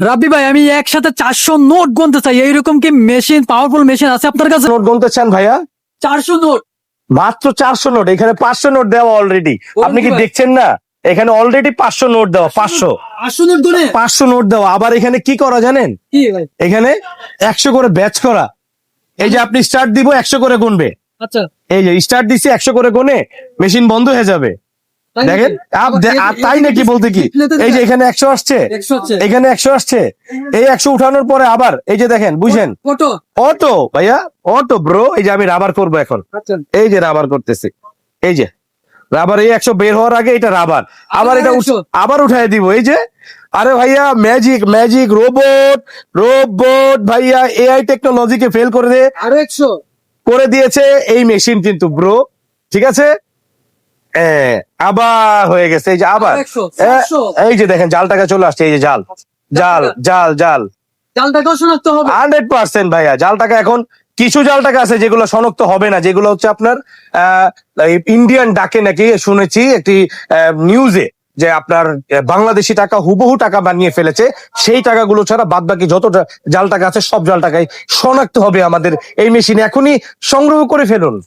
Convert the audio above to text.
রাব্বি ভাই, আমি একসাথে 400 নোট গুনতে চাই, এইরকম কি মেশিন, পাওয়ারফুল মেশিন আছে আপনার কাছে? নোট গুনতে চান ভাইয়া? 400 নোট? মাত্র 400 নোট? এখানে 500 নোট দেওয়া অলরেডি। আপনি কি ভাই। দেখছেন না? এখানে অলরেডি 500 নোট দেওয়া। 500 500 নোট গুনে? 500 নোট দেওয়া। আবার এখানে কি করা জানেন? কি ভাই? এখানে 100 করে ব্যাচ করা। এই যে আপনি স্টার্ট দিব 100 করে গুনবে। আচ্ছা, এই যে স্টার্ট দিছি 100 করে গুনে মেশিন বন্ধ হয়ে যাবে। তাই দেখেন নাকি? তাই নাকি বলতে কি, এই যে এখানে 100 আসছে, 100 হচ্ছে। এখানে 100 আসছে, এই 100 উঠানোর পরে আবার এই যে দেখেন, বুঝছেন? কত? অটো ভাইয়া, অটো ব্রো। এই যে আমি রাবার করবো এখন, আচ্ছা, এই যে রাবার করতেছি, এই যে রাবার, এই 100 বের হওয়ার আগে এটা রাবার, আবার এটা 100 আবার উঠাই দিব। এই যে, আরে ভাইয়া ম্যাজিক ম্যাজিক, রোবট রোবট ভাইয়া, এআই টেকনোলজিকে ফেল করে আরো 100 করে দিয়েছে এই মেশিন কিন্তু ব্রো। ঠিক আছে, আবার হয়ে গেছে। এই যে আবার, 100 400। এই যে দেখেন জাল টাকা চলে আসছে। এই যে জাল জাল জাল জাল জালটাকেও শনাক্ত হবে? 100% ভাইয়া। জাল টাকা এখন কিছু জাল টাকা আছে যেগুলো শনাক্ত হবে না, যেগুলো হচ্ছে আপনার ইন্ডিয়ান ডাকে নাকি শুনেছি একটি নিউজে, যে আপনার বাংলাদেশি টাকা হুবহু টাকা বানিয়ে ফেলেছে। সেই টাকাগুলো ছাড়া বাদ বাকি যত জাল টাকা আছে সব জাল টাকাই শনাক্ত হবে আমাদের এই মেশিনে। এখনই সংগ্রহ করে ফেলুন।